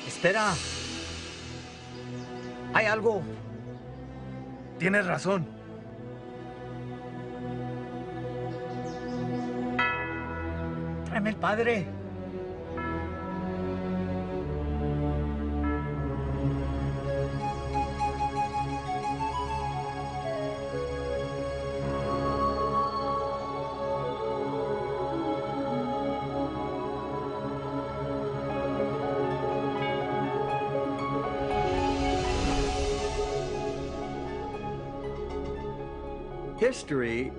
Espera. Hay algo. Tienes razón. Tráeme el padre. History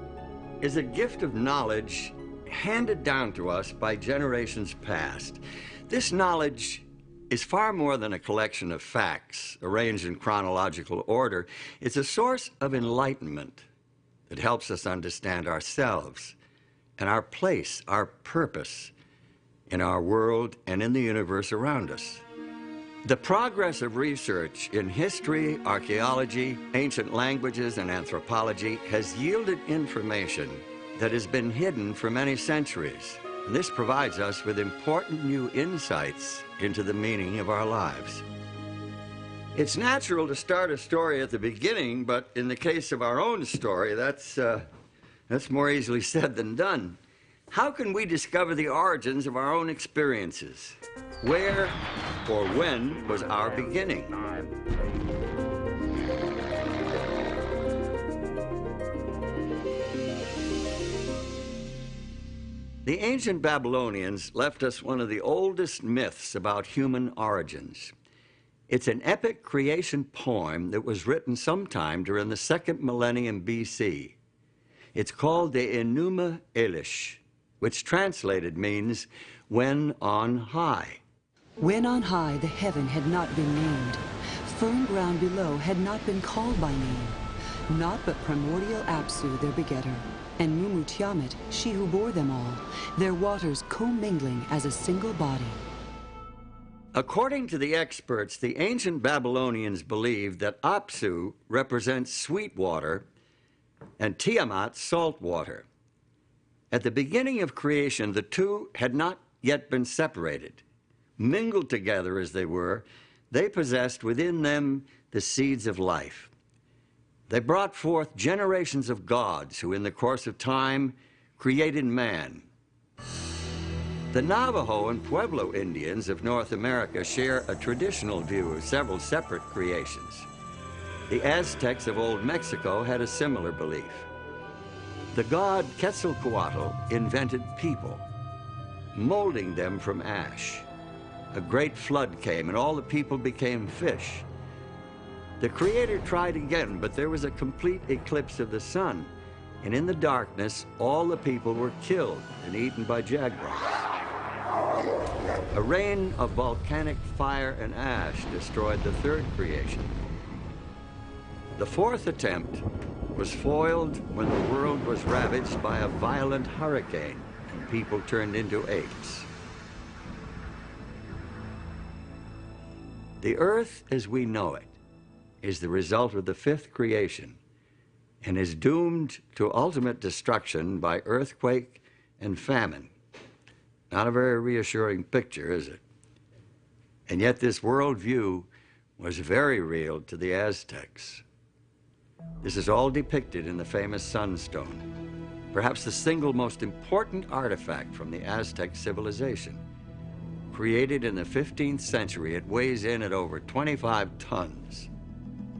is a gift of knowledge handed down to us by generations past. This knowledge is far more than a collection of facts arranged in chronological order. It's a source of enlightenment that helps us understand ourselves and our place, our purpose in our world and in the universe around us. The progress of research in history, archaeology, ancient languages, and anthropology has yielded information that has been hidden for many centuries. And this provides us with important new insights into the meaning of our lives. It's natural to start a story at the beginning, but in the case of our own story, that's more easily said than done. How can we discover the origins of our own experiences? Where or when was our beginning? The ancient Babylonians left us one of the oldest myths about human origins. It's an epic creation poem that was written sometime during the 2nd millennium BC. It's called the Enuma Elish, which translated means, when on high. When on high the heaven had not been named, firm ground below had not been called by name, not but primordial Apsu their begetter, and Mumu Tiamat, she who bore them all, their waters commingling as a single body. According to the experts, the ancient Babylonians believed that Apsu represents sweet water and Tiamat salt water. At the beginning of creation, the two had not yet been separated. Mingled together as they were, they possessed within them the seeds of life. They brought forth generations of gods who, in the course of time, created man. The Navajo and Pueblo Indians of North America share a traditional view of several separate creations. The Aztecs of Old Mexico had a similar belief. The god Quetzalcoatl invented people, molding them from ash. A great flood came, and all the people became fish. The Creator tried again, but there was a complete eclipse of the sun, and in the darkness, all the people were killed and eaten by jaguars. A rain of volcanic fire and ash destroyed the 3rd creation. The 4th attempt was foiled when the world was ravaged by a violent hurricane, and people turned into apes. The earth as we know it is the result of the 5th creation and is doomed to ultimate destruction by earthquake and famine. Not a very reassuring picture, is it? And yet this worldview was very real to the Aztecs. This is all depicted in the famous sunstone, perhaps the single most important artifact from the Aztec civilization. Created in the 15th century, it weighs in at over 25 tons.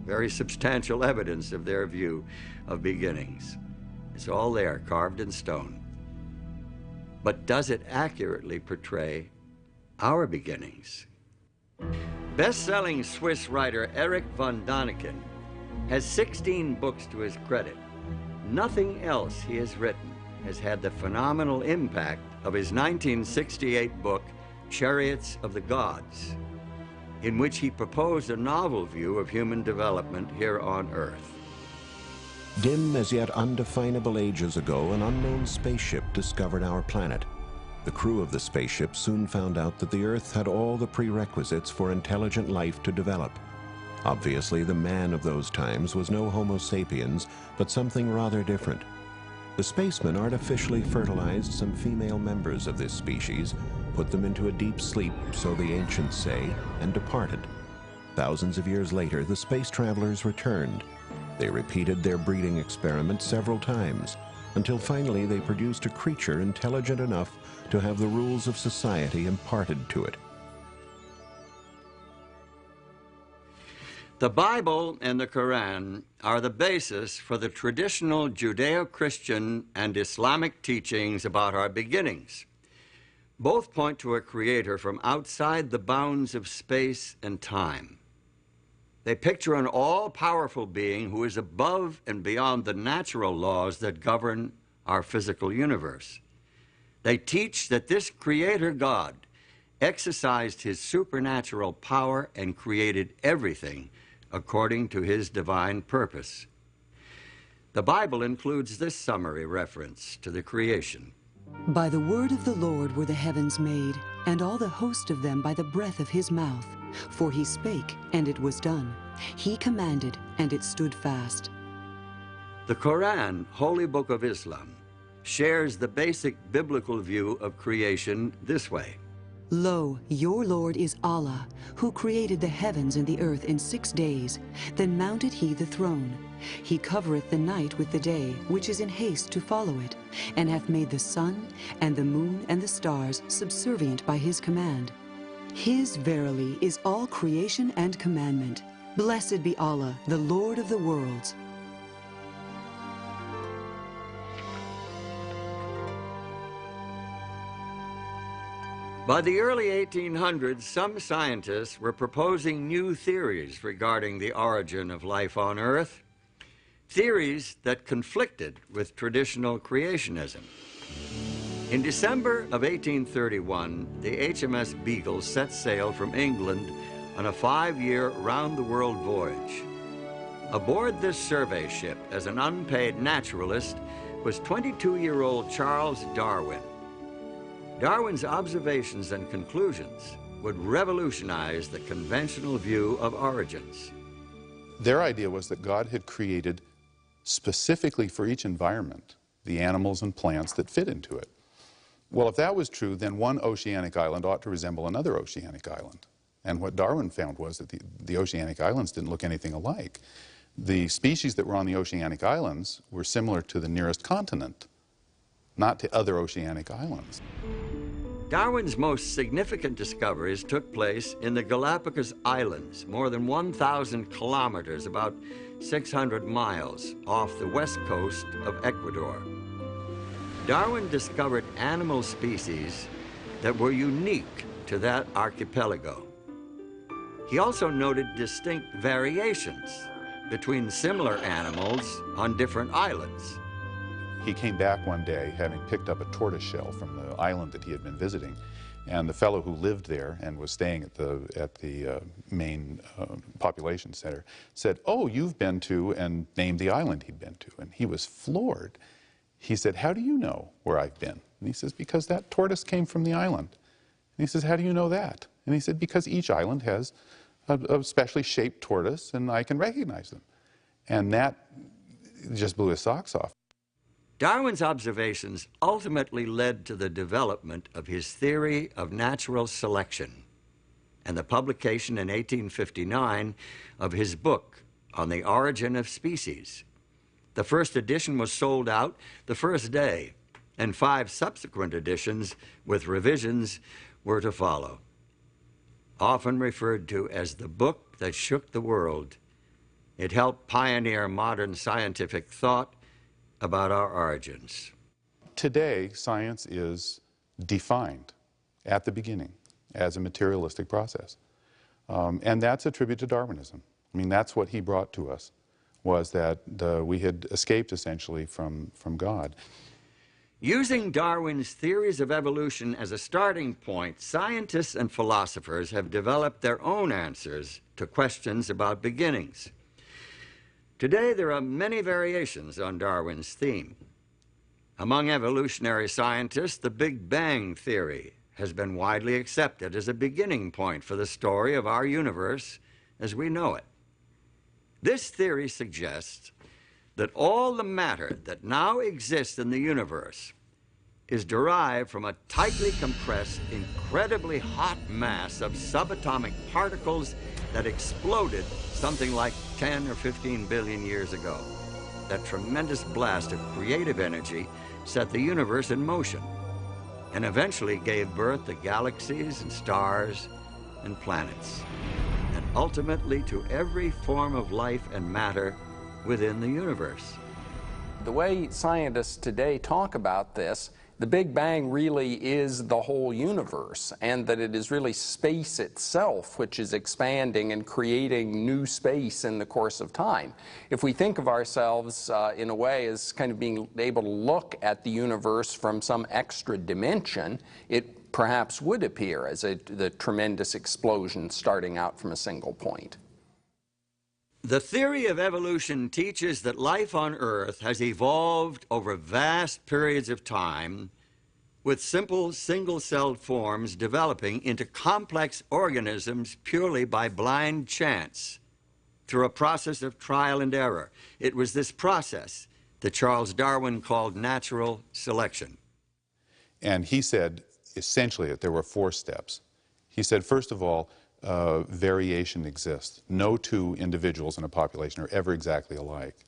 Very substantial evidence of their view of beginnings. It's all there, carved in stone. But does it accurately portray our beginnings? Best-selling Swiss writer Erich von Däniken has 16 books to his credit. Nothing else he has written has had the phenomenal impact of his 1968 book, Chariots of the Gods, in which he proposed a novel view of human development here on Earth. Dim as yet undefinable ages ago, an unknown spaceship discovered our planet. The crew of the spaceship soon found out that the Earth had all the prerequisites for intelligent life to develop. Obviously, the man of those times was no Homo sapiens, but something rather different. The spacemen artificially fertilized some female members of this species, put them into a deep sleep, so the ancients say, and departed. Thousands of years later, the space travelers returned. They repeated their breeding experiment several times, until finally they produced a creature intelligent enough to have the rules of society imparted to it. The Bible and the Koran are the basis for the traditional Judeo-Christian and Islamic teachings about our beginnings. Both point to a creator from outside the bounds of space and time. They picture an all-powerful being who is above and beyond the natural laws that govern our physical universe. They teach that this creator God exercised his supernatural power and created everything according to his divine purpose. The Bible includes this summary reference to the creation. By the word of the Lord were the heavens made, and all the host of them by the breath of his mouth. For he spake, and it was done. He commanded, and it stood fast. The Koran, Holy Book of Islam, shares the basic biblical view of creation this way. Lo, your Lord is Allah, who created the heavens and the earth in 6 days. Then mounted he the throne. He covereth the night with the day, which is in haste to follow it, and hath made the sun, and the moon, and the stars subservient by his command. His verily is all creation and commandment. Blessed be Allah, the Lord of the worlds. By the early 1800s, some scientists were proposing new theories regarding the origin of life on Earth, theories that conflicted with traditional creationism. In December of 1831, the HMS Beagle set sail from England on a 5-year round-the-world voyage. Aboard this survey ship as an unpaid naturalist was 22-year-old Charles Darwin. Darwin's observations and conclusions would revolutionize the conventional view of origins. Their idea was that God had created specifically for each environment the animals and plants that fit into it. Well, if that was true, then one oceanic island ought to resemble another oceanic island. And what Darwin found was that the oceanic islands didn't look anything alike. The species that were on the oceanic islands were similar to the nearest continent, not to other oceanic islands. Darwin's most significant discoveries took place in the Galapagos Islands, more than 1,000 kilometers, about 600 miles, off the west coast of Ecuador. Darwin discovered animal species that were unique to that archipelago. He also noted distinct variations between similar animals on different islands. He came back one day having picked up a tortoise shell from the island that he had been visiting, and the fellow who lived there and was staying at the main population center said, "Oh, you've been to," and named the island he'd been to, and he was floored. He said, "How do you know where I've been?" And he says, "Because that tortoise came from the island." And he says, "How do you know that?" And he said, "Because each island has a specially shaped tortoise, and I can recognize them." And that just blew his socks off. Darwin's observations ultimately led to the development of his theory of natural selection and the publication in 1859 of his book on the origin of species. The first edition was sold out the first day, and 5 subsequent editions with revisions were to follow. Often referred to as the book that shook the world, it helped pioneer modern scientific thought about our origins. Today, science is defined at the beginning as a materialistic process. And that's a tribute to Darwinism. I mean, that's what he brought to us, was that we had escaped essentially from God. Using Darwin's theories of evolution as a starting point, scientists and philosophers have developed their own answers to questions about beginnings. Today, there are many variations on Darwin's theme. Among evolutionary scientists, the Big Bang theory has been widely accepted as a beginning point for the story of our universe as we know it. This theory suggests that all the matter that now exists in the universe is derived from a tightly compressed, incredibly hot mass of subatomic particles that exploded something like 10 or 15 billion years ago. That tremendous blast of creative energy set the universe in motion and eventually gave birth to galaxies and stars and planets, and ultimately to every form of life and matter within the universe. The way scientists today talk about this, the Big Bang really is the whole universe, and that it is really space itself which is expanding and creating new space in the course of time. If we think of ourselves in a way as kind of being able to look at the universe from some extra dimension, it perhaps would appear as the tremendous explosion starting out from a single point. The theory of evolution teaches that life on Earth has evolved over vast periods of time, with simple single-celled forms developing into complex organisms purely by blind chance, through a process of trial and error. It was this process that Charles Darwin called natural selection. And he said, essentially, that there were 4 steps. He said, first of all, variation exists. No two individuals in a population are ever exactly alike.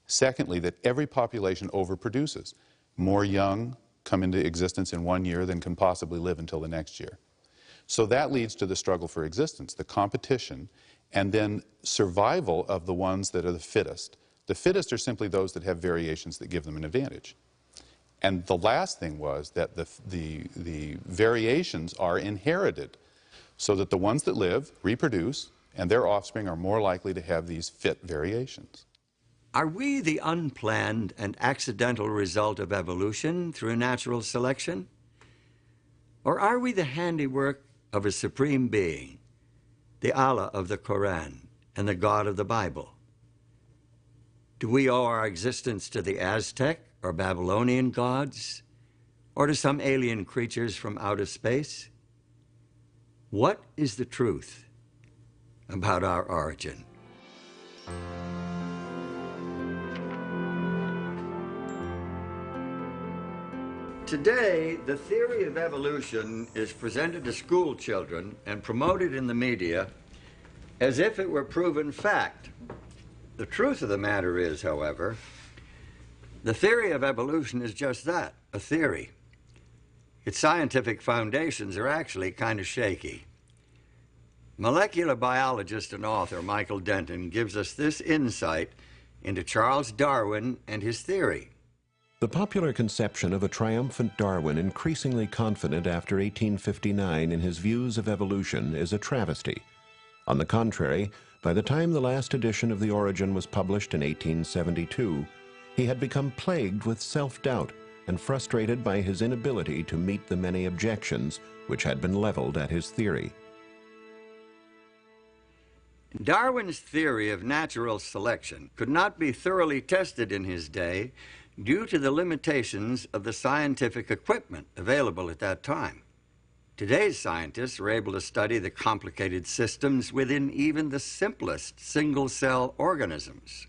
Secondly, that every population overproduces. More young come into existence in one year than can possibly live until the next year. So that leads to the struggle for existence, the competition, and then survival of the ones that are the fittest. The fittest are simply those that have variations that give them an advantage. And the last thing was that the variations are inherited, so that the ones that live reproduce, and their offspring are more likely to have these fit variations. Are we the unplanned and accidental result of evolution through natural selection? Or are we the handiwork of a supreme being, the Allah of the Koran and the God of the Bible? Do we owe our existence to the Aztec or Babylonian gods, or to some alien creatures from outer space? What is the truth about our origin? Today, the theory of evolution is presented to school children and promoted in the media as if it were proven fact. The truth of the matter is, however, the theory of evolution is just that, a theory. Its scientific foundations are actually kind of shaky. Molecular biologist and author Michael Denton gives us this insight into Charles Darwin and his theory. The popular conception of a triumphant Darwin increasingly confident after 1859 in his views of evolution is a travesty. On the contrary, by the time the last edition of The Origin was published in 1872, he had become plagued with self-doubt and frustrated by his inability to meet the many objections which had been leveled at his theory. Darwin's theory of natural selection could not be thoroughly tested in his day due to the limitations of the scientific equipment available at that time. Today's scientists are able to study the complicated systems within even the simplest single-cell organisms.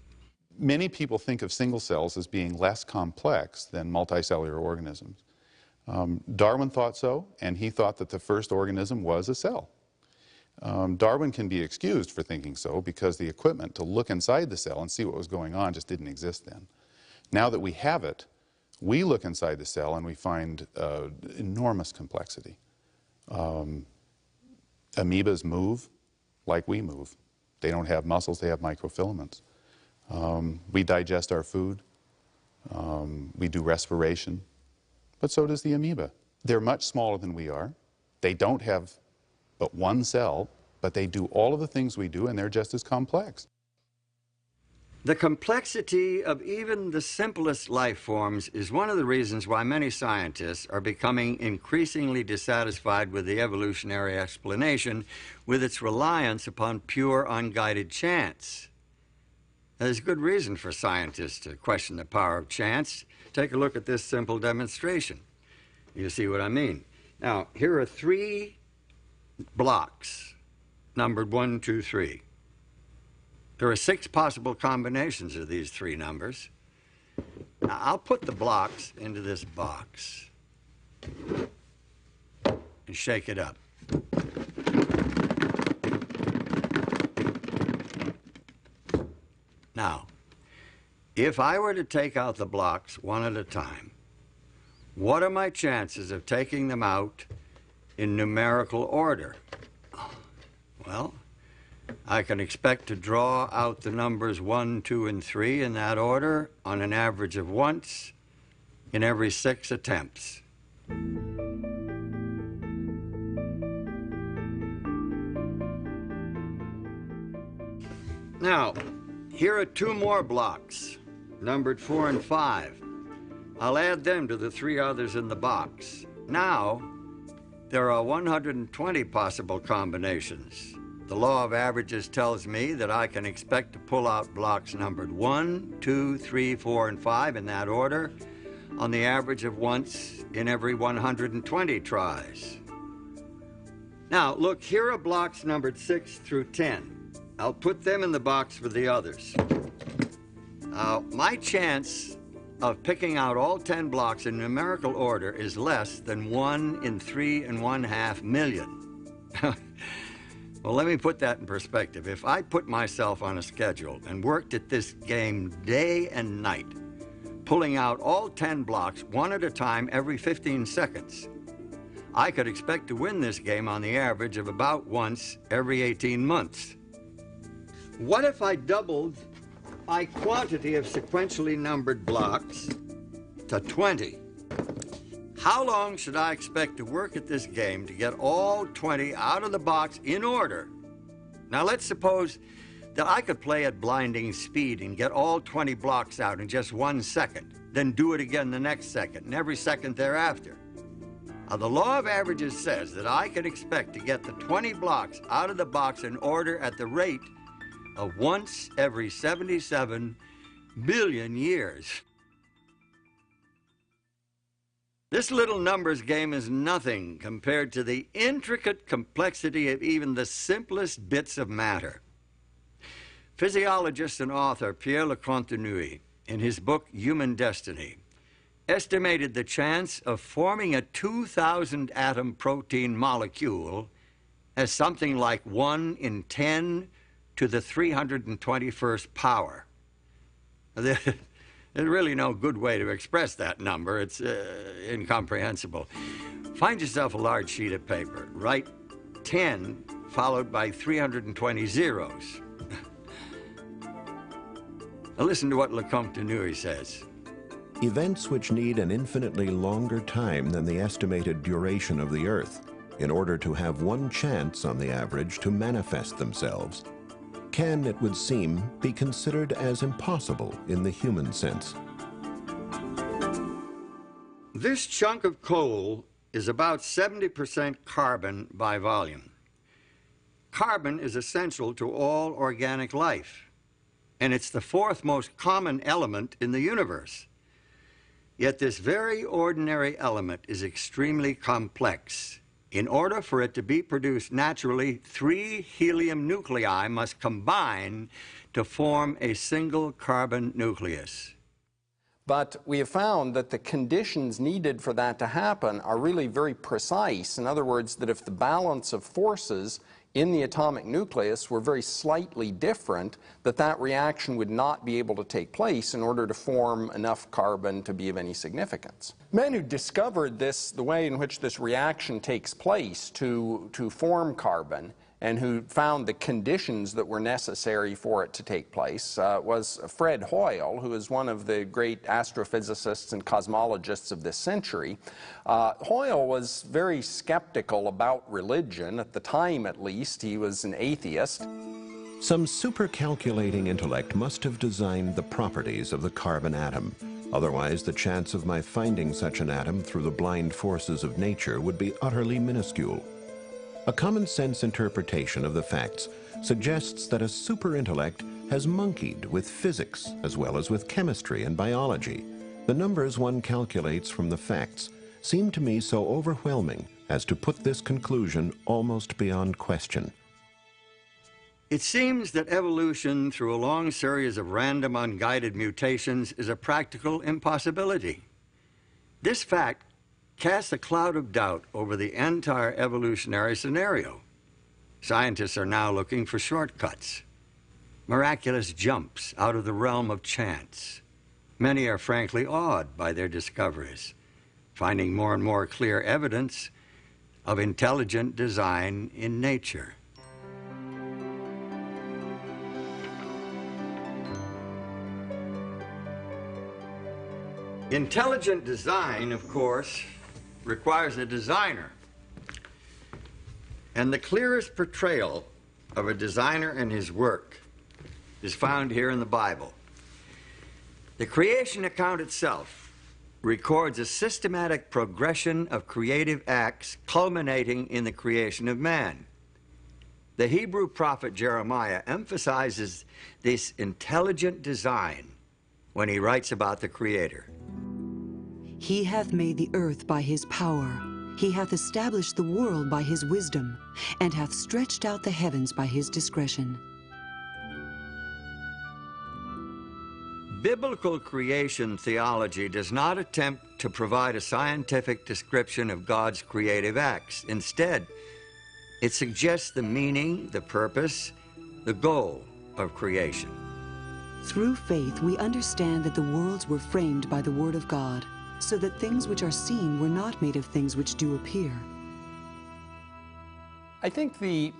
Many people think of single cells as being less complex than multicellular organisms. Darwin thought so, and he thought that the first organism was a cell. Darwin can be excused for thinking so because the equipment to look inside the cell and see what was going on just didn't exist then. Now that we have it, we look inside the cell and we find enormous complexity. Amoebas move like we move. They don't have muscles, they have microfilaments. We digest our food, we do respiration, but so does the amoeba. They're much smaller than we are. They don't have but one cell, but they do all of the things we do, and they're just as complex. The complexity of even the simplest life forms is one of the reasons why many scientists are becoming increasingly dissatisfied with the evolutionary explanation, with its reliance upon pure, unguided chance. There's good reason for scientists to question the power of chance. Take a look at this simple demonstration. You see what I mean. Now, here are 3 blocks, numbered 1, 2, 3. There are 6 possible combinations of these 3 numbers. Now, I'll put the blocks into this box and shake it up. Now, if I were to take out the blocks one at a time, what are my chances of taking them out in numerical order? Well, I can expect to draw out the numbers 1, 2, and 3 in that order on an average of once in every 6 attempts. Now, here are 2 more blocks, numbered 4 and 5. I'll add them to the 3 others in the box. Now, there are 120 possible combinations. The law of averages tells me that I can expect to pull out blocks numbered 1, 2, 3, 4, and 5 in that order on the average of once in every 120 tries. Now, look, here are blocks numbered 6 through 10. I'll put them in the box for the others. My chance of picking out all 10 blocks in numerical order is less than 1 in 3.5 million. Well, let me put that in perspective. If I put myself on a schedule and worked at this game day and night, pulling out all 10 blocks one at a time every 15 seconds, I could expect to win this game on the average of about once every 18 months. What if I doubled my quantity of sequentially numbered blocks to 20? How long should I expect to work at this game to get all 20 out of the box in order? Now, let's suppose that I could play at blinding speed and get all 20 blocks out in just 1 second, then do it again the next second and every second thereafter. Now, the law of averages says that I can expect to get the 20 blocks out of the box in order at the rate of once every 77 billion years. This little numbers game is nothing compared to the intricate complexity of even the simplest bits of matter. Physiologist and author Pierre Lecontenue, in his book Human Destiny, estimated the chance of forming a 2,000 atom protein molecule as something like 1 in 10 to the 321st power. There's really no good way to express that number. It's incomprehensible. Find yourself a large sheet of paper. Write 10 followed by 320 zeros. Now listen to what Lecontenue says. Events which need an infinitely longer time than the estimated duration of the Earth in order to have one chance on the average to manifest themselves can, it would seem, be considered as impossible in the human sense. This chunk of coal is about 70% carbon by volume. Carbon is essential to all organic life, and it's the 4th most common element in the universe. Yet this very ordinary element is extremely complex. In order for it to be produced naturally, 3 helium nuclei must combine to form a single carbon nucleus. But we have found that the conditions needed for that to happen are really very precise. In other words, that if the balance of forces in the atomic nucleus were very slightly different, that reaction would not be able to take place in order to form enough carbon to be of any significance. Men who discovered this, the way in which this reaction takes place to form carbon, and who found the conditions that were necessary for it to take place was Fred Hoyle, who is one of the great astrophysicists and cosmologists of this century. Hoyle was very skeptical about religion. At the time, at least, he was an atheist. Some supercalculating intellect must have designed the properties of the carbon atom. Otherwise, the chance of my finding such an atom through the blind forces of nature would be utterly minuscule. A common-sense interpretation of the facts suggests that a superintellect has monkeyed with physics as well as with chemistry and biology. The numbers one calculates from the facts seem to me so overwhelming as to put this conclusion almost beyond question. It seems that evolution through a long series of random unguided mutations is a practical impossibility. This fact casts a cloud of doubt over the entire evolutionary scenario. Scientists are now looking for shortcuts, miraculous jumps out of the realm of chance. Many are frankly awed by their discoveries, finding more and more clear evidence of intelligent design in nature. Intelligent design, of course, requires a designer. And the clearest portrayal of a designer and his work is found here in the Bible. The creation account itself records a systematic progression of creative acts culminating in the creation of man. The Hebrew prophet Jeremiah emphasizes this intelligent design when he writes about the Creator. He hath made the earth by his power. He hath established the world by his wisdom, and hath stretched out the heavens by his discretion. Biblical creation theology does not attempt to provide a scientific description of God's creative acts. Instead, it suggests the meaning, the purpose, the goal of creation. Through faith, we understand that the worlds were framed by the word of God, so that things which are seen were not made of things which do appear. I think the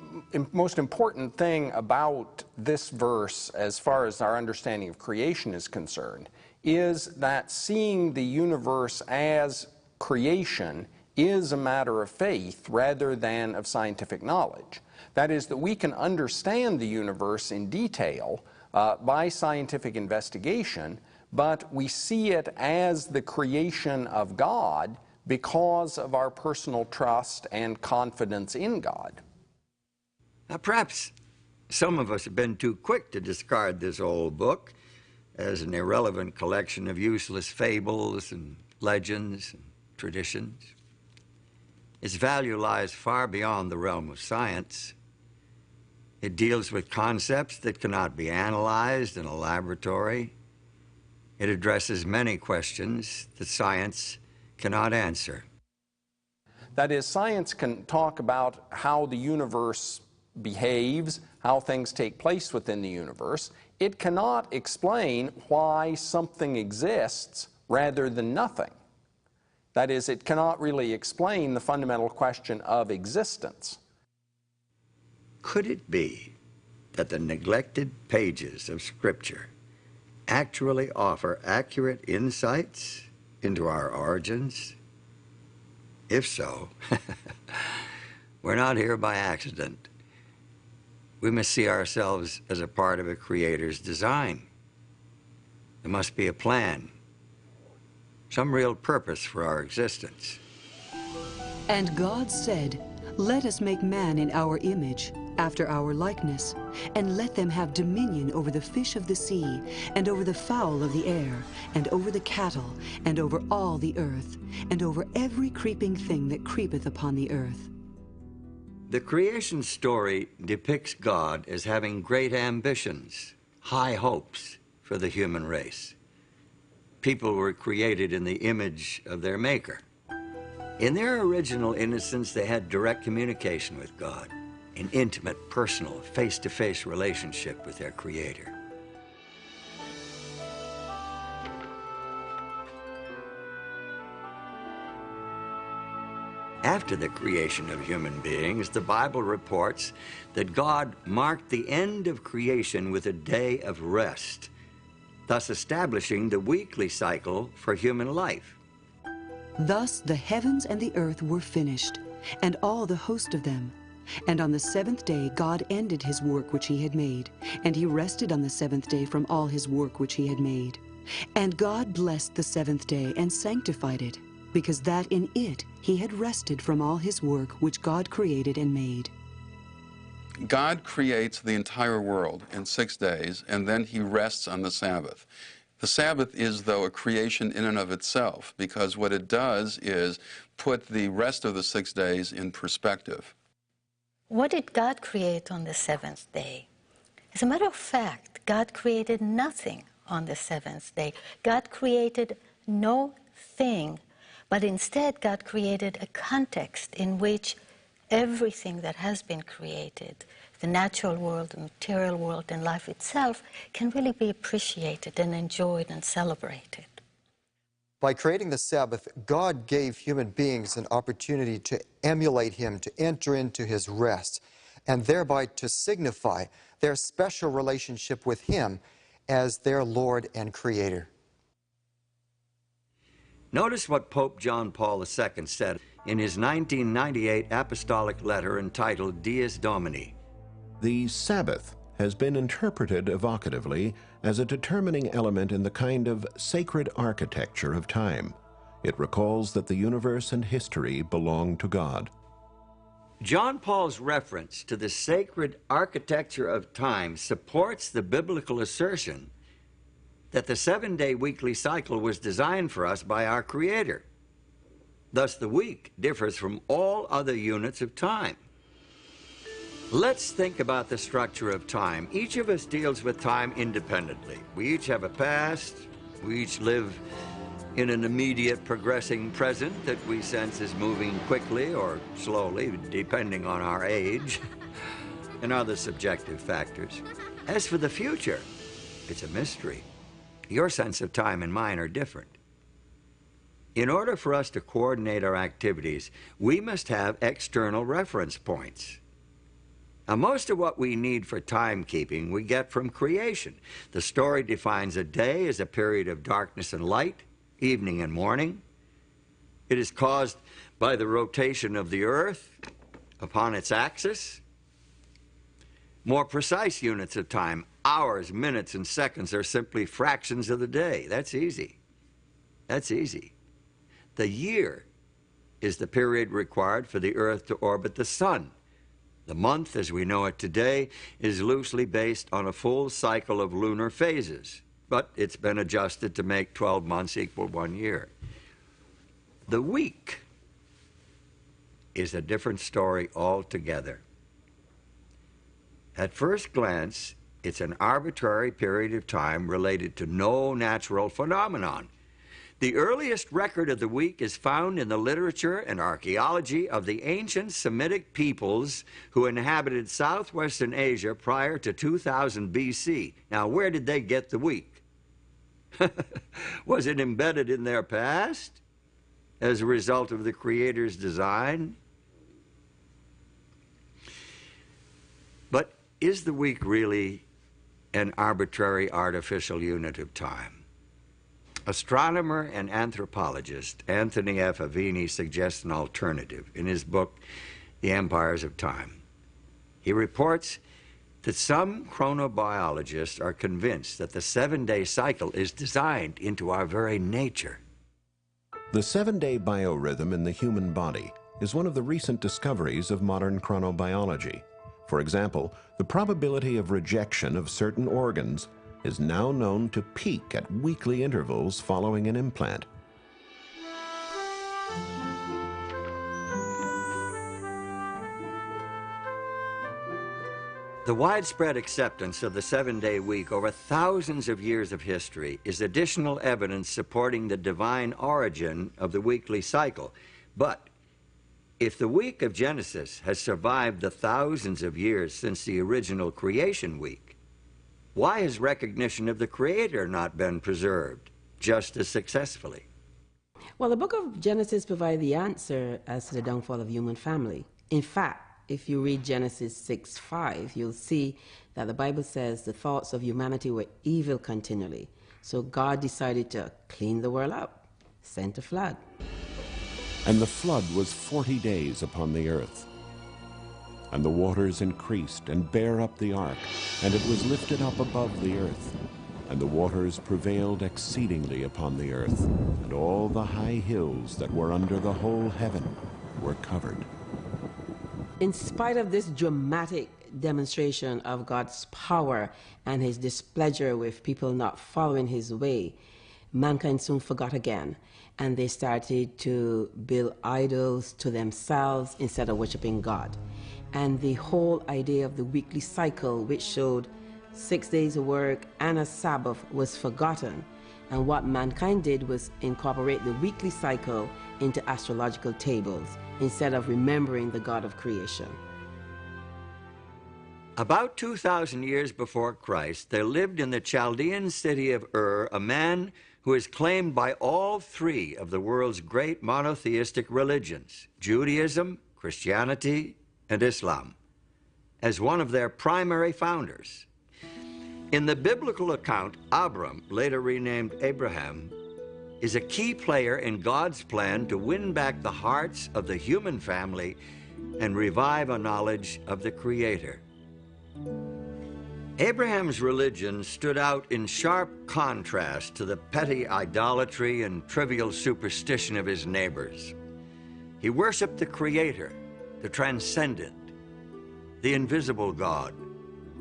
most important thing about this verse, as far as our understanding of creation is concerned, is that seeing the universe as creation is a matter of faith rather than of scientific knowledge. That is, that we can understand the universe in detail by scientific investigation, but we see it as the creation of God because of our personal trust and confidence in God. Now, perhaps some of us have been too quick to discard this old book as an irrelevant collection of useless fables and legends and traditions. Its value lies far beyond the realm of science. It deals with concepts that cannot be analyzed in a laboratory. It addresses many questions that science cannot answer. That is, science can talk about how the universe behaves, how things take place within the universe. It cannot explain why something exists rather than nothing. That is, it cannot really explain the fundamental question of existence. Could it be that the neglected pages of Scripture actually offer accurate insights into our origins? If so, we're not here by accident. We must see ourselves as a part of a Creator's design. There must be a plan, some real purpose for our existence. And God said, Let us make man in our image, after our likeness, and let them have dominion over the fish of the sea, and over the fowl of the air, and over the cattle, and over all the earth, and over every creeping thing that creepeth upon the earth. The creation story depicts God as having great ambitions, high hopes for the human race. People were created in the image of their Maker. In their original innocence, they had direct communication with God, an intimate, personal, face-to-face relationship with their Creator. After the creation of human beings, the Bible reports that God marked the end of creation with a day of rest, thus establishing the weekly cycle for human life. Thus the heavens and the earth were finished, and all the host of them. And on the seventh day God ended his work which he had made, and he rested on the seventh day from all his work which he had made. And God blessed the seventh day and sanctified it, because that in it he had rested from all his work which God created and made. God creates the entire world in 6 days, and then he rests on the Sabbath. The Sabbath is, though, a creation in and of itself, because what it does is put the rest of the 6 days in perspective. What did God create on the seventh day? As a matter of fact, God created nothing on the seventh day. God created no thing, but instead God created a context in which everything that has been created, the natural world, the material world, and life itself, can really be appreciated and enjoyed and celebrated. By creating the Sabbath, God gave human beings an opportunity to emulate Him, to enter into His rest, and thereby to signify their special relationship with Him as their Lord and Creator. Notice what Pope John Paul II said in his 1998 apostolic letter entitled Dies Domini. The Sabbath has been interpreted evocatively as a determining element in the kind of sacred architecture of time. It recalls that the universe and history belong to God. John Paul's reference to the sacred architecture of time supports the biblical assertion that the 7-day weekly cycle was designed for us by our Creator. Thus, the week differs from all other units of time. Let's think about the structure of time. Each of us deals with time independently. We each have a past. We each live in an immediate progressing present that we sense is moving quickly or slowly, depending on our age and other subjective factors. As for the future, it's a mystery. Your sense of time and mine are different. In order for us to coordinate our activities, we must have external reference points. Now, most of what we need for timekeeping we get from creation. The story defines a day as a period of darkness and light, evening and morning. It is caused by the rotation of the earth upon its axis. More precise units of time, hours, minutes, and seconds, are simply fractions of the day. That's easy. That's easy. The year is the period required for the earth to orbit the sun. The month, as we know it today, is loosely based on a full cycle of lunar phases, but it's been adjusted to make 12 months equal 1 year. The week is a different story altogether. At first glance, it's an arbitrary period of time related to no natural phenomenon. The earliest record of the week is found in the literature and archaeology of the ancient Semitic peoples who inhabited southwestern Asia prior to 2000 BC. Now, where did they get the week? Was it embedded in their past as a result of the Creator's design? But is the week really an arbitrary artificial unit of time? Astronomer and anthropologist Anthony F. Avini suggests an alternative in his book, The Empires of Time. He reports that some chronobiologists are convinced that the 7-day cycle is designed into our very nature. The 7-day biorhythm in the human body is one of the recent discoveries of modern chronobiology. For example, the probability of rejection of certain organs is now known to peak at weekly intervals following an implant. The widespread acceptance of the 7-day week over thousands of years of history is additional evidence supporting the divine origin of the weekly cycle. But if the week of Genesis has survived the thousands of years since the original creation week, why has recognition of the Creator not been preserved just as successfully? Well, the book of Genesis provides the answer as to the downfall of human family. In fact, if you read Genesis 6:5, you'll see that the Bible says the thoughts of humanity were evil continually. So God decided to clean the world up, sent a flood. And the flood was 40 days upon the earth. And the waters increased and bare up the ark, and it was lifted up above the earth. And the waters prevailed exceedingly upon the earth, and all the high hills that were under the whole heaven were covered. In spite of this dramatic demonstration of God's power and his displeasure with people not following his way, mankind soon forgot again, and they started to build idols to themselves instead of worshiping God. And the whole idea of the weekly cycle, which showed 6 days of work and a Sabbath was forgotten, and what mankind did was incorporate the weekly cycle into astrological tables instead of remembering the God of creation. About 2,000 years before Christ, there lived in the Chaldean city of Ur a man who is claimed by all three of the world's great monotheistic religions, Judaism, Christianity, and Islam, as one of their primary founders. In the biblical account, Abram, later renamed Abraham, is a key player in God's plan to win back the hearts of the human family and revive a knowledge of the Creator. Abraham's religion stood out in sharp contrast to the petty idolatry and trivial superstition of his neighbors. He worshiped the Creator, the transcendent, the invisible God,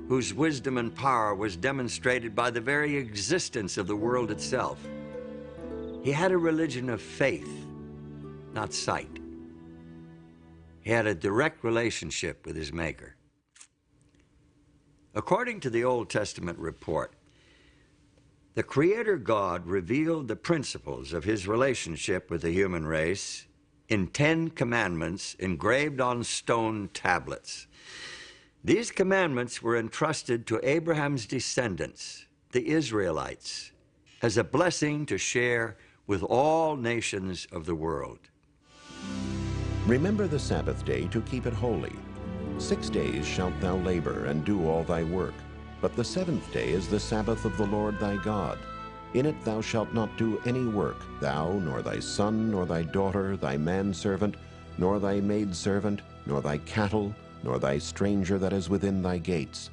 whose wisdom and power was demonstrated by the very existence of the world itself. He had a religion of faith, not sight. He had a direct relationship with his Maker. According to the Old Testament report, the Creator God revealed the principles of his relationship with the human race in 10 commandments engraved on stone tablets. These commandments were entrusted to Abraham's descendants, the Israelites, as a blessing to share with all nations of the world. Remember the Sabbath day to keep it holy. 6 days shalt thou labor and do all thy work, but the 7th day is the Sabbath of the Lord thy God. In it thou shalt not do any work, thou, nor thy son, nor thy daughter, thy manservant, nor thy maidservant, nor thy cattle, nor thy stranger that is within thy gates.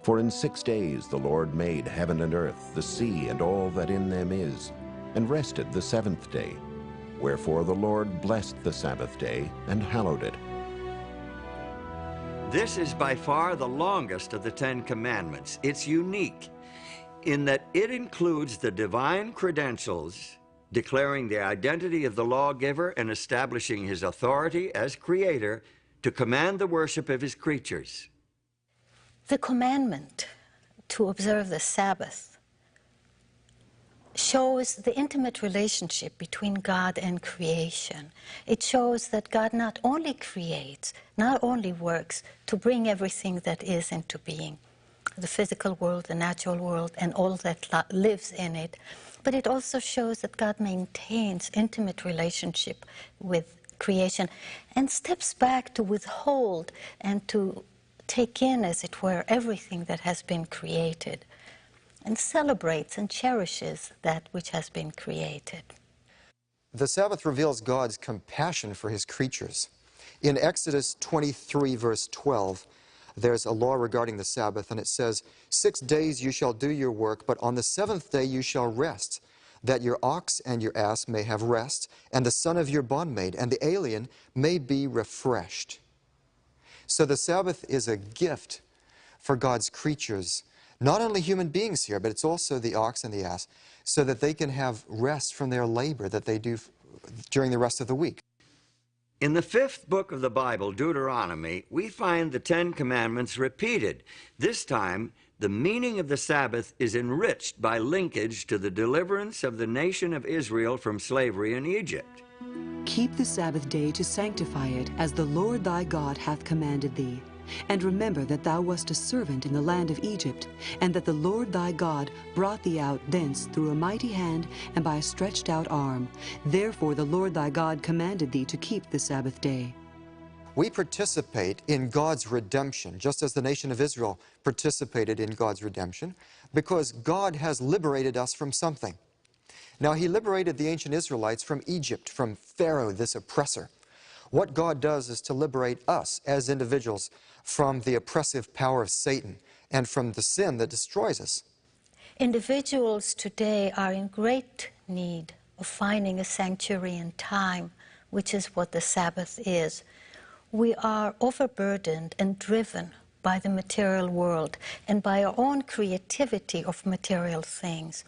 For in 6 days the Lord made heaven and earth, the sea, and all that in them is, and rested the 7th day. Wherefore the Lord blessed the Sabbath day and hallowed it. This is by far the longest of the 10 Commandments. It's unique in that it includes the divine credentials, declaring the identity of the lawgiver and establishing his authority as creator to command the worship of his creatures. The commandment to observe the Sabbath shows the intimate relationship between God and creation. It shows that God not only creates, not only works to bring everything that is into being, the physical world, the natural world, and all that lives in it, but it also shows that God maintains intimate relationship with creation and steps back to withhold and to take in, as it were, everything that has been created, and celebrates and cherishes that which has been created. The Sabbath reveals God's compassion for his creatures. In Exodus 23, verse 12, there's a law regarding the Sabbath, and it says, 6 days you shall do your work, but on the 7th day you shall rest, that your ox and your ass may have rest, and the son of your bondmaid and the alien may be refreshed. So the Sabbath is a gift for God's creatures, not only human beings here, but it's also the ox and the ass, so that they can have rest from their labor that they do during the rest of the week. In the 5th book of the Bible, Deuteronomy, we find the 10 Commandments repeated. This time, the meaning of the Sabbath is enriched by linkage to the deliverance of the nation of Israel from slavery in Egypt. Keep the Sabbath day to sanctify it, as the Lord thy God hath commanded thee. And remember that thou wast a servant in the land of Egypt, and that the Lord thy God brought thee out thence through a mighty hand and by a stretched out arm. Therefore the Lord thy God commanded thee to keep the Sabbath day. We participate in God's redemption, just as the nation of Israel participated in God's redemption, because God has liberated us from something. Now, he liberated the ancient Israelites from Egypt, from Pharaoh, this oppressor. What God does is to liberate us as individuals from the oppressive power of Satan and from the sin that destroys us. Individuals today are in great need of finding a sanctuary in time, which is what the Sabbath is. We are overburdened and driven by the material world and by our own creativity of material things.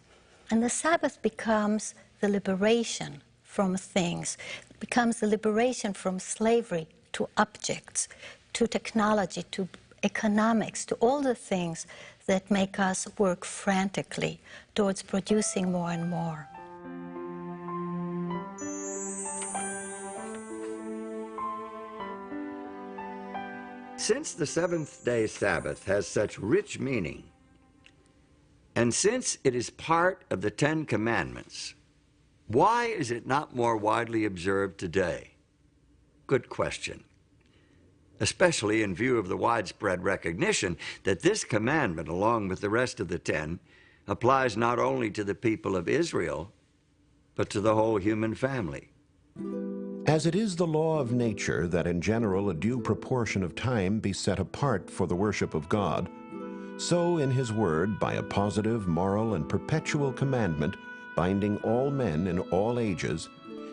And the Sabbath becomes the liberation from things, becomes the liberation from slavery to objects, to technology, to economics, to all the things that make us work frantically towards producing more and more. Since the seventh-day Sabbath has such rich meaning, and since it is part of the Ten Commandments, why is it not more widely observed today? Good question, especially in view of the widespread recognition that this commandment, along with the rest of the 10, applies not only to the people of Israel, but to the whole human family. As it is the law of nature that in general a due proportion of time be set apart for the worship of God, so in his word, by a positive, moral, and perpetual commandment, binding all men in all ages,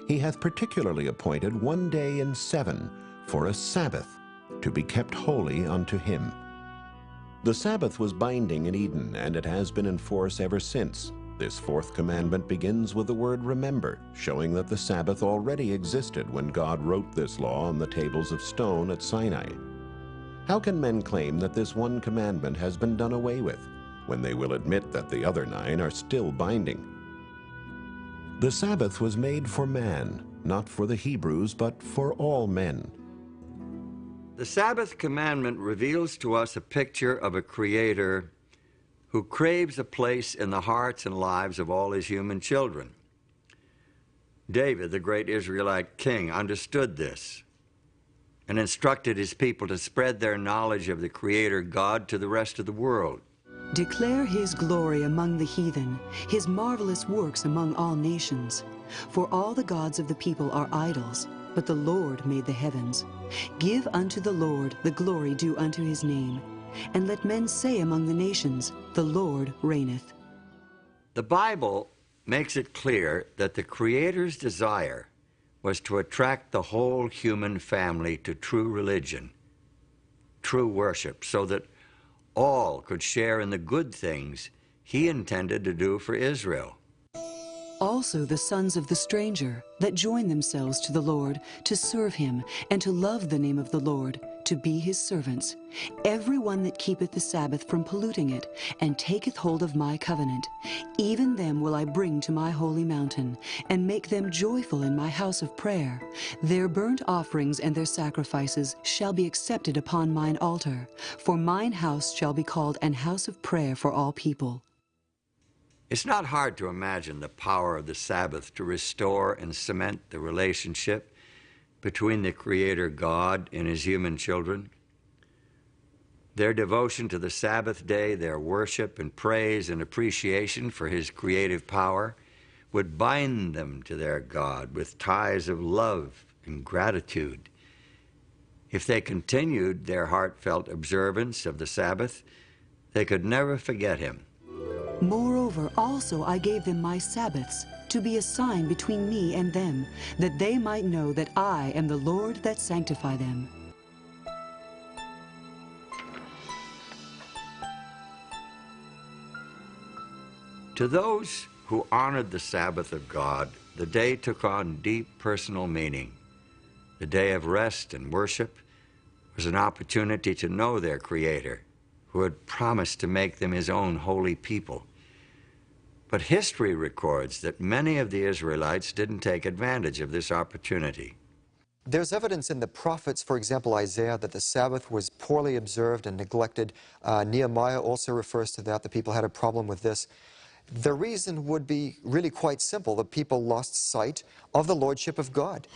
he hath particularly appointed one day in 7 for a Sabbath, to be kept holy unto him. The Sabbath was binding in Eden, and it has been in force ever since. This fourth commandment begins with the word remember, showing that the Sabbath already existed when God wrote this law on the tables of stone at Sinai. How can men claim that this one commandment has been done away with, when they will admit that the other 9 are still binding? The Sabbath was made for man, not for the Hebrews, but for all men. The Sabbath commandment reveals to us a picture of a Creator who craves a place in the hearts and lives of all his human children. David, the great Israelite king, understood this and instructed his people to spread their knowledge of the Creator God to the rest of the world. Declare his glory among the heathen, his marvelous works among all nations. For all the gods of the people are idols, but the Lord made the heavens. Give unto the Lord the glory due unto his name. And let men say among the nations, the Lord reigneth. The Bible makes it clear that the Creator's desire was to attract the whole human family to true religion, true worship, so that all could share in the good things he intended to do for Israel. Also the sons of the stranger that join themselves to the Lord, to serve him, and to love the name of the Lord, to be his servants. Every one that keepeth the Sabbath from polluting it, and taketh hold of my covenant, even them will I bring to my holy mountain, and make them joyful in my house of prayer. Their burnt offerings and their sacrifices shall be accepted upon mine altar, for mine house shall be called an house of prayer for all people. It's not hard to imagine the power of the Sabbath to restore and cement the relationship between the Creator God and his human children. Their devotion to the Sabbath day, their worship and praise and appreciation for his creative power would bind them to their God with ties of love and gratitude. If they continued their heartfelt observance of the Sabbath, they could never forget him. Moreover, also I gave them my Sabbaths, to be a sign between me and them, that they might know that I am the Lord that sanctify them. To those who honored the Sabbath of God, the day took on deep personal meaning. The day of rest and worship was an opportunity to know their Creator, who had promised to make them his own holy people. But history records that many of the Israelites didn't take advantage of this opportunity. There's evidence in the prophets, for example, Isaiah, that the Sabbath was poorly observed and neglected. Nehemiah also refers to that. The people had a problem with this. The reason would be really quite simple. The people lost sight of the lordship of God.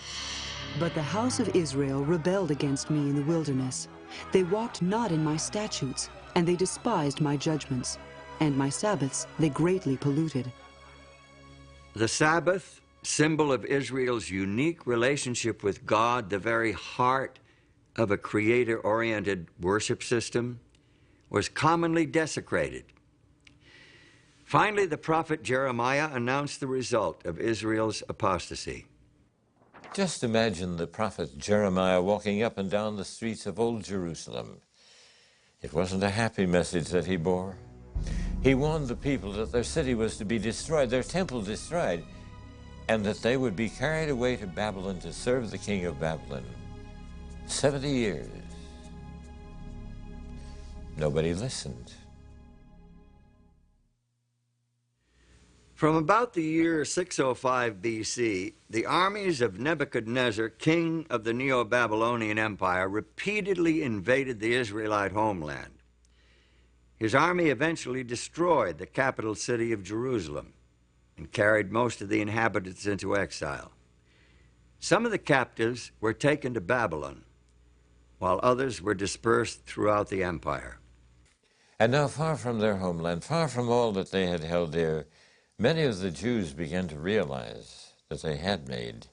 But the house of Israel rebelled against me in the wilderness. They walked not in my statutes, and they despised my judgments. And my Sabbaths they greatly polluted. The Sabbath, symbol of Israel's unique relationship with God, the very heart of a Creator-oriented worship system, was commonly desecrated. Finally, the prophet Jeremiah announced the result of Israel's apostasy. Just imagine the prophet Jeremiah walking up and down the streets of Old Jerusalem. It wasn't a happy message that he bore. He warned the people that their city was to be destroyed, their temple destroyed, and that they would be carried away to Babylon to serve the king of Babylon. 70 years. nobody listened. From about the year 605 BC, the armies of Nebuchadnezzar, king of the Neo-Babylonian Empire, repeatedly invaded the Israelite homeland. His army eventually destroyed the capital city of Jerusalem and carried most of the inhabitants into exile. Some of the captives were taken to Babylon, while others were dispersed throughout the empire. And now, far from their homeland, far from all that they had held dear, many of the Jews began to realize that they had made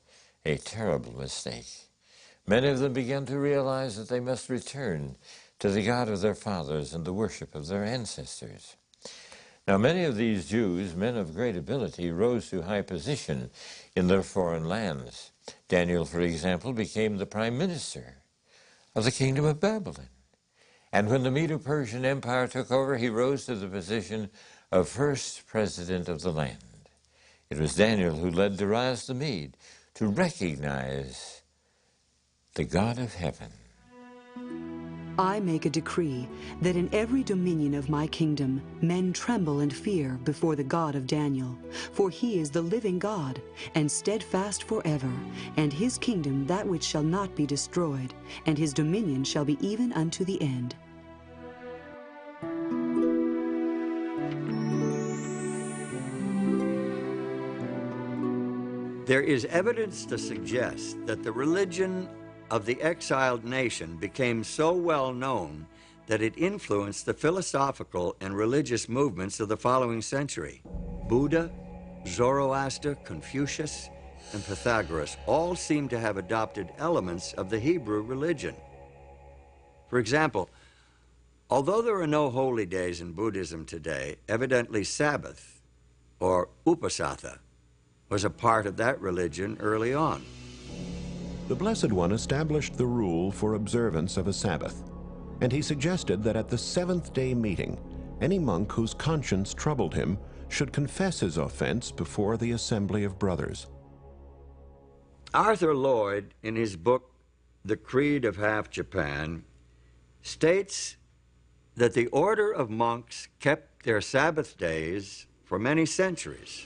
a terrible mistake. Many of them began to realize that they must return to the God of their fathers and the worship of their ancestors. Now, many of these Jews, men of great ability, rose to high position in their foreign lands. Daniel, for example, became the prime minister of the kingdom of Babylon. And when the Medo-Persian Empire took over, he rose to the position of first president of the land. It was Daniel who led Darius the Mede to recognize the God of heaven. I make a decree that in every dominion of my kingdom men tremble and fear before the God of Daniel, for he is the living God, and steadfast forever, and his kingdom that which shall not be destroyed, and his dominion shall be even unto the end. There is evidence to suggest that the religion of the exiled nation became so well known that it influenced the philosophical and religious movements of the following century. Buddha, Zoroaster, Confucius, and Pythagoras all seem to have adopted elements of the Hebrew religion. For example, although there are no holy days in Buddhism today, evidently Sabbath, or Upasatha, was a part of that religion early on. The Blessed One established the rule for observance of a Sabbath, and he suggested that at the seventh-day meeting, any monk whose conscience troubled him should confess his offense before the assembly of brothers. Arthur Lloyd, in his book, The Creed of Half Japan, states that the order of monks kept their Sabbath days for many centuries.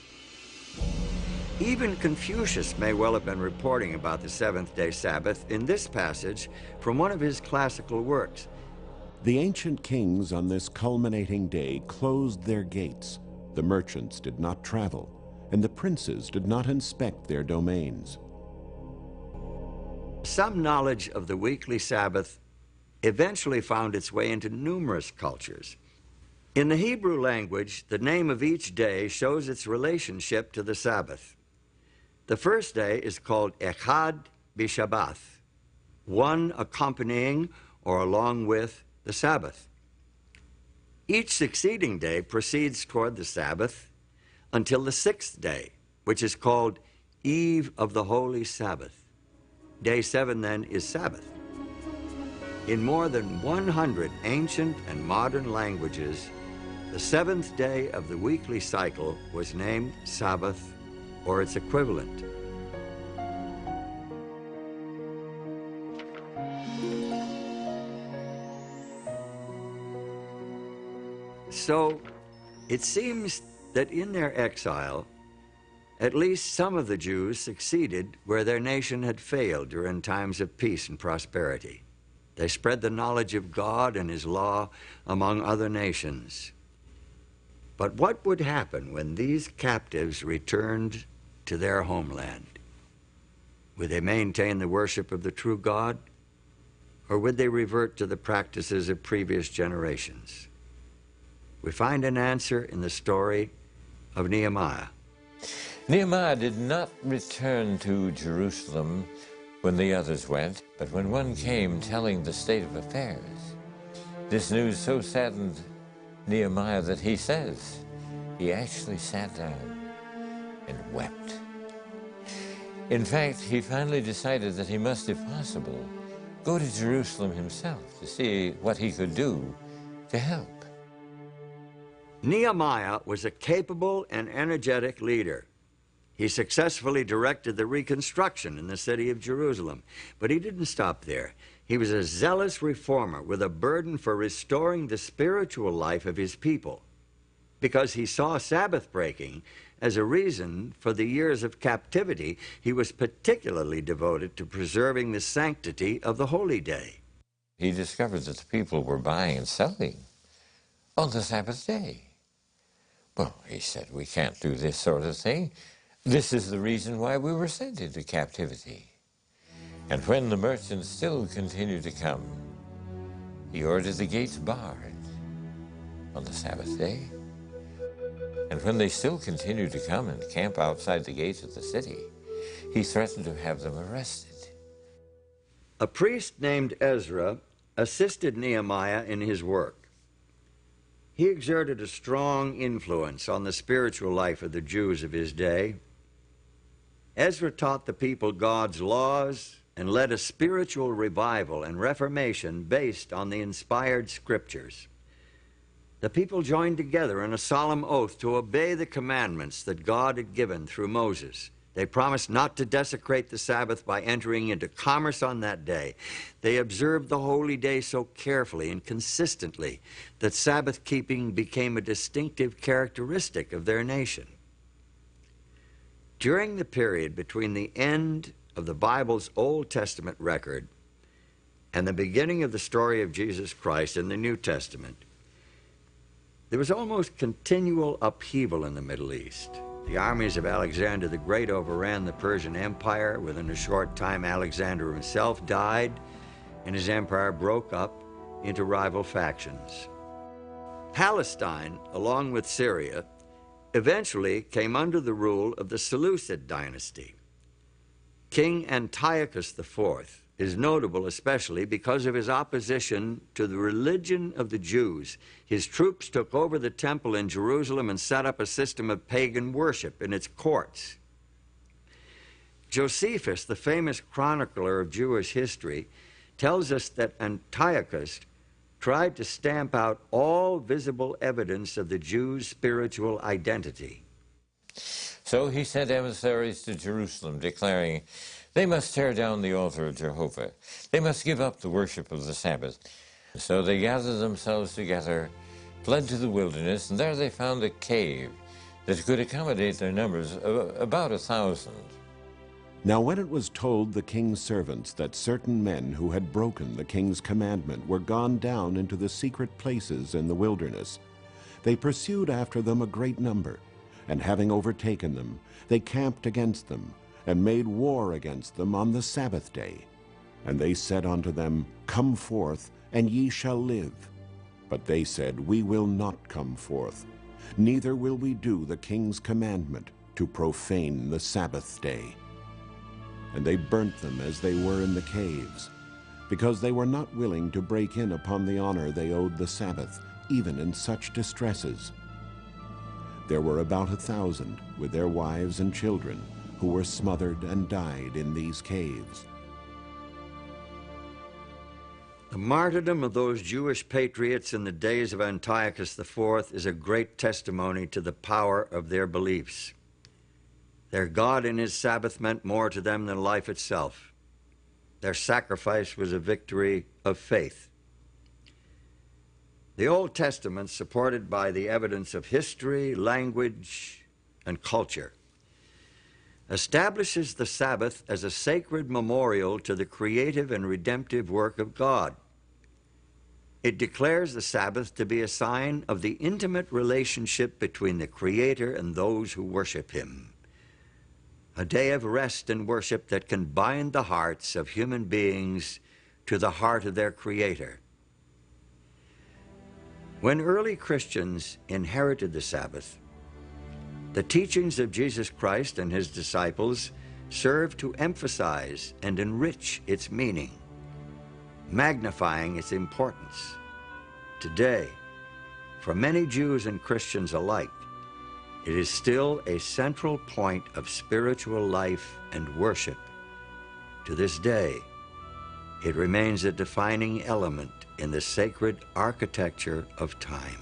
Even Confucius may well have been reporting about the seventh-day Sabbath in this passage from one of his classical works. The ancient kings on this culminating day closed their gates. The merchants did not travel, and the princes did not inspect their domains. Some knowledge of the weekly Sabbath eventually found its way into numerous cultures. In the Hebrew language, the name of each day shows its relationship to the Sabbath. The first day is called Echad B'Shabbath, one accompanying or along with the Sabbath. Each succeeding day proceeds toward the Sabbath until the sixth day, which is called Eve of the Holy Sabbath. Day 7 then is Sabbath. In more than 100 ancient and modern languages, the seventh day of the weekly cycle was named Sabbath or its equivalent. So, it seems that in their exile, at least some of the Jews succeeded where their nation had failed during times of peace and prosperity. They spread the knowledge of God and His law among other nations. But what would happen when these captives returned to their homeland? Would they maintain the worship of the true God, or would they revert to the practices of previous generations? We find an answer in the story of Nehemiah. Nehemiah did not return to Jerusalem when the others went, but when one came telling the state of affairs. This news so saddened Nehemiah that he says he actually sat down and wept. In fact, he finally decided that he must, if possible, go to Jerusalem himself to see what he could do to help. Nehemiah was a capable and energetic leader. He successfully directed the reconstruction in the city of Jerusalem. But he didn't stop there. He was a zealous reformer with a burden for restoring the spiritual life of his people, because he saw Sabbath breaking as a reason for the years of captivity. He was particularly devoted to preserving the sanctity of the holy day. He discovered that the people were buying and selling on the Sabbath day. Well, he said, we can't do this sort of thing. This is the reason why we were sent into captivity. And when the merchants still continued to come, he ordered the gates barred on the Sabbath day. And when they still continued to come and camp outside the gates of the city, he threatened to have them arrested. A priest named Ezra assisted Nehemiah in his work. He exerted a strong influence on the spiritual life of the Jews of his day. Ezra taught the people God's laws and led a spiritual revival and reformation based on the inspired scriptures. The people joined together in a solemn oath to obey the commandments that God had given through Moses. They promised not to desecrate the Sabbath by entering into commerce on that day. They observed the holy day so carefully and consistently that Sabbath keeping became a distinctive characteristic of their nation. During the period between the end of the Bible's Old Testament record and the beginning of the story of Jesus Christ in the New Testament, there was almost continual upheaval in the Middle East. The armies of Alexander the Great overran the Persian Empire. Within a short time, Alexander himself died, and his empire broke up into rival factions. Palestine, along with Syria, eventually came under the rule of the Seleucid dynasty. King Antiochus IV is notable especially because of his opposition to the religion of the Jews. His troops took over the temple in Jerusalem and set up a system of pagan worship in its courts. Josephus, the famous chronicler of Jewish history, tells us that Antiochus tried to stamp out all visible evidence of the Jews' spiritual identity. So he sent emissaries to Jerusalem, declaring, they must tear down the altar of Jehovah. They must give up the worship of the Sabbath. So they gathered themselves together, fled to the wilderness, and there they found a cave that could accommodate their numbers of about 1,000. Now when it was told the king's servants that certain men who had broken the king's commandment were gone down into the secret places in the wilderness, they pursued after them a great number, and having overtaken them, they camped against them, and made war against them on the Sabbath day. And they said unto them, Come forth, and ye shall live. But they said, We will not come forth, neither will we do the king's commandment to profane the Sabbath day. And they burnt them as they were in the caves, because they were not willing to break in upon the honor they owed the Sabbath, even in such distresses. There were about 1,000 with their wives and children, who were smothered and died in these caves. The martyrdom of those Jewish patriots in the days of Antiochus IV is a great testimony to the power of their beliefs. Their God and his Sabbath meant more to them than life itself. Their sacrifice was a victory of faith. The Old Testament, supported by the evidence of history, language, and culture, establishes the Sabbath as a sacred memorial to the creative and redemptive work of God. It declares the Sabbath to be a sign of the intimate relationship between the Creator and those who worship him, a day of rest and worship that can bind the hearts of human beings to the heart of their Creator. When early Christians inherited the Sabbath, the teachings of Jesus Christ and his disciples serve to emphasize and enrich its meaning, magnifying its importance. Today, for many Jews and Christians alike, it is still a central point of spiritual life and worship. To this day, it remains a defining element in the sacred architecture of time.